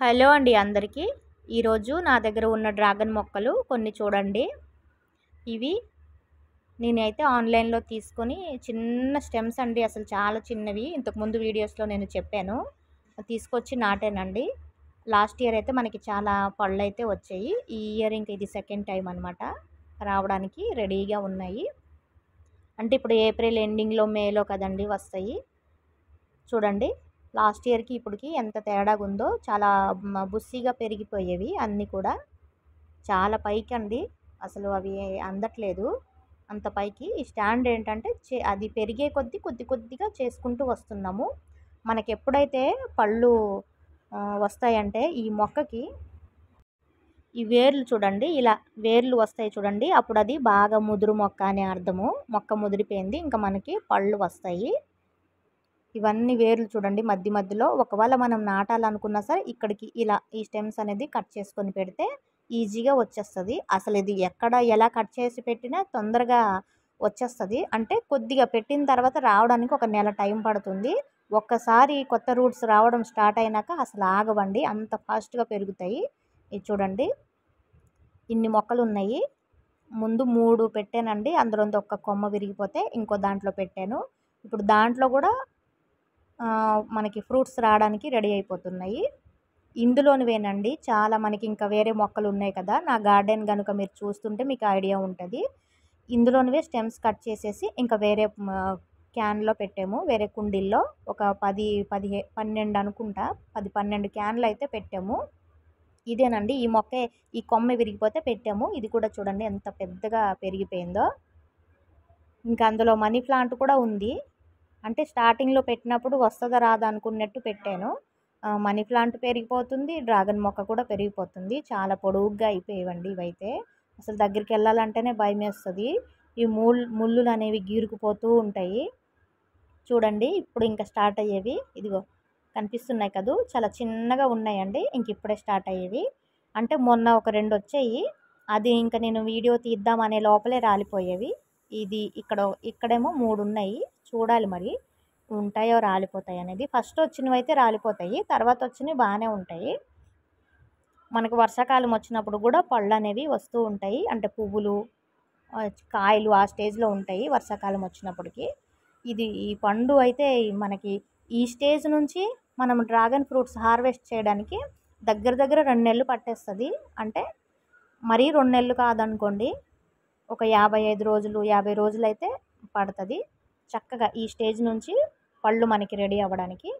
Hello అండి అందరికీ. ఈరోజు నా దగ్గర ఉన్న డ్రాగన్ మొక్కలు కొన్ని చూడండి. ఇవి నేనైతే ఆన్లైన్లో తీసుకొని చిన్న స్టెమ్స్ అండి, అసలు చాలా చిన్నవి. ఇంతకుముందు వీడియోస్లో నేను చెప్పాను. తీసుకొచ్చి నాటానండి. లాస్ట్ ఇయర్ అయితే మనకి చాలా పళ్ళు అయితే వచ్చాయి. ఈ ఇయర్ ఇంక ఇది సెకండ్ టైం అనమాట రావడానికి రెడీగా ఉన్నాయి. అంటే ఇప్పుడు ఏప్రిల్ ఎండింగ్లో మేలో కదండి వస్తాయి. చూడండి లాస్ట్ ఇయర్కి ఇప్పటికి ఎంత తేడాగా ఉందో. చాలా బుస్సీగా పెరిగిపోయేవి అన్నీ కూడా. చాలా పైకి అండి, అసలు అవి అందట్లేదు అంత పైకి. ఈ స్టాండ్ ఏంటంటే అది పెరిగే కొద్ది కొద్దిగా చేసుకుంటూ వస్తున్నాము. మనకి ఎప్పుడైతే పళ్ళు వస్తాయంటే ఈ మొక్కకి ఈ వేర్లు చూడండి, ఇలా వేర్లు వస్తాయి చూడండి, అప్పుడు అది బాగా ముదురు మొక్క అనే అర్థము. మొక్క ముదిరిపోయింది, ఇంకా మనకి పళ్ళు వస్తాయి. ఇవన్నీ వేర్లు చూడండి మధ్య మధ్యలో. ఒకవేళ మనం నాటాలనుకున్నా సరే ఇక్కడికి ఇలా ఈ స్టెమ్స్ అనేది కట్ చేసుకొని పెడితే ఈజీగా వచ్చేస్తుంది. అసలు ఇది ఎక్కడ ఎలా కట్ చేసి పెట్టినా తొందరగా వచ్చేస్తుంది. అంటే కొద్దిగా పెట్టిన తర్వాత రావడానికి ఒక నెల టైం పడుతుంది. ఒక్కసారి కొత్త రూట్స్ రావడం స్టార్ట్ అయినాక అసలు ఆగవండి, అంత ఫాస్ట్గా పెరుగుతాయి. ఇది చూడండి, ఇన్ని మొక్కలు ఉన్నాయి. ముందు 3 పెట్టానండి, అందులో ఒక్క కొమ్మ విరిగిపోతే ఇంకో దాంట్లో పెట్టాను. ఇప్పుడు దాంట్లో కూడా మనకి ఫ్రూట్స్ రావడానికి రెడీ అయిపోతున్నాయి. ఇందులోనివేనండి చాలా మనకి ఇంకా వేరే మొక్కలు ఉన్నాయి కదా, నా గార్డెన్ కనుక మీరు చూస్తుంటే మీకు ఐడియా ఉంటుంది. ఇందులోనివే స్టెమ్స్ కట్ చేసేసి ఇంకా వేరే క్యాన్లో పెట్టాము, వేరే కుండీల్లో. ఒక 12 అనుకుంటా, 10-12 క్యాన్లు అయితే పెట్టాము. ఇదేనండి ఈ మొక్క, ఈ కొమ్మ విరిగిపోతే పెట్టాము. ఇది కూడా చూడండి ఎంత పెద్దగా పెరిగిపోయిందో. ఇంకా అందులో మనీ ప్లాంట్ కూడా ఉంది. అంటే స్టార్టింగ్లో పెట్టినప్పుడు వస్తుందా రాదా అనుకున్నట్టు పెట్టాను. మనీ ప్లాంట్ పెరిగిపోతుంది, డ్రాగన్ మొక్క కూడా పెరిగిపోతుంది. చాలా పొడవుగా అయిపోయేవండి ఇవైతే. అసలు దగ్గరికి వెళ్ళాలంటేనే భయం వేస్తుంది. ఈ ముళ్ళులు అనేవి గీరుకుపోతూ ఉంటాయి చూడండి. ఇప్పుడు ఇంకా స్టార్ట్ అయ్యేవి, ఇదిగో కనిపిస్తున్నాయి కదూ, చాలా చిన్నగా ఉన్నాయండి. ఇంక ఇప్పుడే స్టార్ట్ అయ్యేవి. అంటే మొన్న ఒక 2 వచ్చాయి, అది ఇంకా నేను వీడియో తీద్దామనే లోపలే రాలిపోయేవి. ఇది ఇక్కడేమో 3 ఉన్నాయి. చూడాలి మరి ఉంటాయో రాలిపోతాయి అనేది. ఫస్ట్ వచ్చినవి అయితే రాలిపోతాయి, తర్వాత వచ్చినవి బాగానే ఉంటాయి. మనకు వర్షాకాలం వచ్చినప్పుడు కూడా పళ్ళు అనేవి వస్తూ ఉంటాయి. అంటే పువ్వులు కాయలు ఆ స్టేజ్లో ఉంటాయి వర్షాకాలం వచ్చినప్పటికి. ఈ పండు అయితే మనకి ఈ స్టేజ్ నుంచి మనం డ్రాగన్ ఫ్రూట్స్ హార్వెస్ట్ చేయడానికి దగ్గర 2 నెలలు పట్టేస్తుంది. అంటే మరీ 2 నెలలు కాదనుకోండి, ఒక 55 రోజులు 50 రోజులు అయితే పడుతుంది చక్కగా ఈ స్టేజ్ నుంచి పళ్ళు మనకి రెడీ అవ్వడానికి.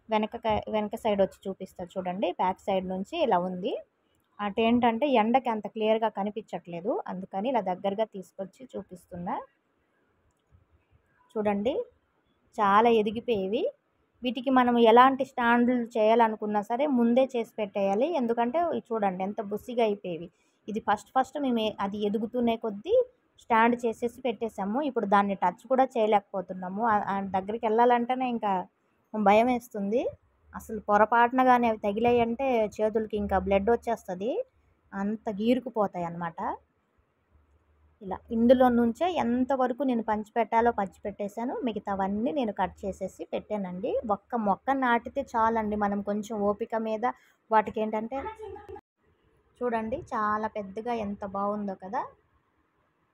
వెనక సైడ్ వచ్చి చూపిస్తారు చూడండి, బ్యాక్ సైడ్ నుంచి ఇలా ఉంది. అటేంటంటే ఎండకి అంత క్లియర్గా కనిపించట్లేదు, అందుకని ఇలా దగ్గరగా తీసుకొచ్చి చూపిస్తున్నా. చూడండి చాలా ఎదిగిపోయేవి. వీటికి మనం ఎలాంటి స్టాండ్లు చేయాలనుకున్నా సరే ముందే చేసి పెట్టేయాలి. ఎందుకంటే చూడండి ఎంత బుస్సిగా అయిపోయేవి. ఇది ఫస్ట్ మేము అది ఎదుగుతూనే కొద్దీ స్టాండ్ చేసేసి పెట్టేసాము. ఇప్పుడు దాన్ని టచ్ కూడా చేయలేకపోతున్నాము. దగ్గరికి వెళ్ళాలంటేనే ఇంకా భయం వేస్తుంది. అసలు పొరపాటున కానీ అవి తగిలాయంటే చేతులకి ఇంకా బ్లడ్ వచ్చేస్తుంది, అంత గీరుకుపోతాయి అన్నమాట. ఇలా ఇందులో నుంచే ఎంతవరకు నేను పంచిపెట్టాలో పంచిపెట్టేశాను. మిగతావన్నీ నేను కట్ చేసేసి పెట్టానండి. ఒక్క మొక్క నాటితే చాలండి, మనం కొంచెం ఓపిక మీద వాటికి ఏంటంటే చూడండి చాలా పెద్దగా ఎంత బాగుందో కదా.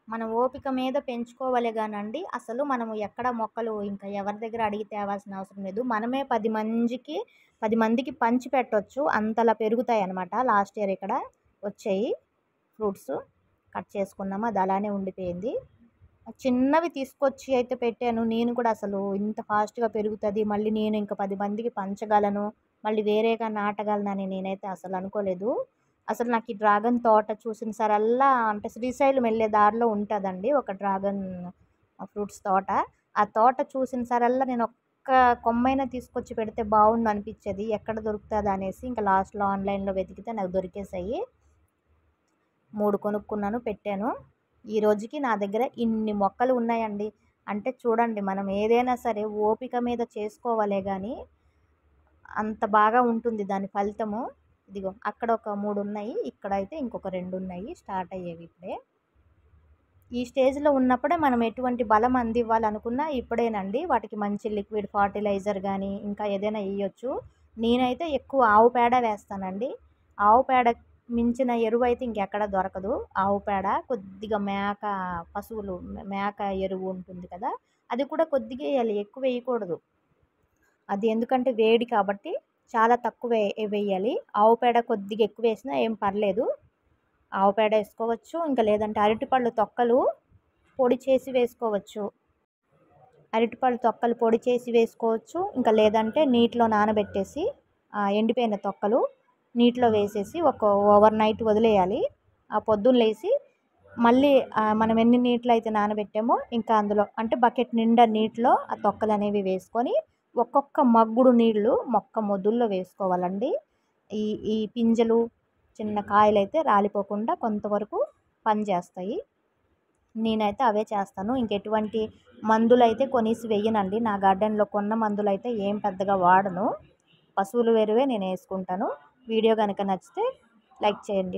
మనం ఓపిక మీద పెంచుకోవాలి కానండి, అసలు మనము ఎక్కడ మొక్కలు ఇంకా ఎవరి దగ్గర అడిగి తేవాల్సిన అవసరం లేదు. మనమే 10 మందికి పంచి పెట్టవచ్చు, అంతలా పెరుగుతాయి అన్నమాట. లాస్ట్ ఇయర్ ఇక్కడ వచ్చాయి ఫ్రూట్స్, కట్ చేసుకున్నాము, అది అలానే ఉండిపోయింది. చిన్నవి తీసుకొచ్చి అయితే పెట్టాను నేను కూడా. అసలు ఇంత ఫాస్ట్గా పెరుగుతుంది, మళ్ళీ నేను ఇంకా 10 మందికి పంచగలను, మళ్ళీ వేరేగా నాటగలనని నేనైతే అసలు అనుకోలేదు. అసలు నాకు ఈ డ్రాగన్ తోట చూసిన సరల్లా, అంటే శ్రీశైలం వెళ్ళే దారిలో ఉంటుందండి ఒక డ్రాగన్ ఫ్రూట్స్ తోట. ఆ తోట చూసిన సరల్లా నేను ఒక్క కొమ్మైనా తీసుకొచ్చి పెడితే బాగుండు అనిపించేది, ఎక్కడ దొరుకుతుంది అనేసి. ఇంకా లాస్ట్లో ఆన్లైన్లో వెతికితే నాకు దొరికేసాయి. 3 కొనుక్కున్నాను, పెట్టాను. ఈ రోజుకి నా దగ్గర ఇన్ని మొక్కలు ఉన్నాయండి. అంటే చూడండి, మనం ఏదైనా సరే ఓపిక మీద చేసుకోవాలే కానీ అంత బాగా ఉంటుంది దాని ఫలితము. ఇదిగో అక్కడ ఒక 3 ఉన్నాయి, ఇక్కడైతే ఇంకొక 2 ఉన్నాయి, స్టార్ట్ అయ్యేవి ఇప్పుడే. ఈ స్టేజ్లో ఉన్నప్పుడే మనం ఎటువంటి బలం అందివ్వాలనుకున్నా ఇప్పుడేనండి. వాటికి మంచి లిక్విడ్ ఫర్టిలైజర్ కానీ ఇంకా ఏదైనా వేయచ్చు. నేనైతే ఎక్కువ ఆవు పేడ వేస్తానండి. ఆవు పేడ మించిన ఎరువు అయితే ఇంకెక్కడ దొరకదు. ఆవు పేడ కొద్దిగా పశువులు మేక ఎరువు ఉంటుంది కదా! అది కూడా కొద్దిగా ఎయ్యాలి. ఎక్కువ వేయకూడదు. అది ఎందుకంటే వేడి కాబట్టి చాలా తక్కువ వెయ్యాలి. ఆవు పేడ కొద్దిగా ఎక్కువ వేసినా ఏం పర్లేదు. ఆవు పేడ వేసుకోవచ్చు. ఇంకా లేదంటే అరటిపళ్ళు తొక్కలు పొడి చేసి వేసుకోవచ్చు. అరటిపళ్ళు తొక్కలు పొడి చేసి వేసుకోవచ్చు. ఇంకా లేదంటే నీటిలో నానబెట్టేసి ఎండిపోయిన తొక్కలు నీటిలో వేసేసి ఒక ఓవర్ నైట్ వదిలేయాలి. పొద్దున్న లేసి మళ్ళీ మనం ఎన్ని నీటిలో అయితే నానబెట్టామో ఇంకా అందులో అంటే బకెట్ నిండా నీటిలో ఆ తొక్కలు అనేవి వేసుకొని ఒక్కొక్క మగ్గుడు నీళ్లు మొక్క మొదల్లో వేసుకోవాలండి. ఈ ఈ పింజలు చిన్న కాయలైతే రాలిపోకుండా కొంతవరకు పనిచేస్తాయి. నేనైతే అవే చేస్తాను. ఇంకెటువంటి మందులైతే కొనేసి వెయ్యనండి. నా గార్డెన్లో కొన్న మందులైతే ఏం పెద్దగా వాడను. పశువుల ఎరువే నేను వేసుకుంటాను. వీడియో కనుక నచ్చితే లైక్ చేయండి.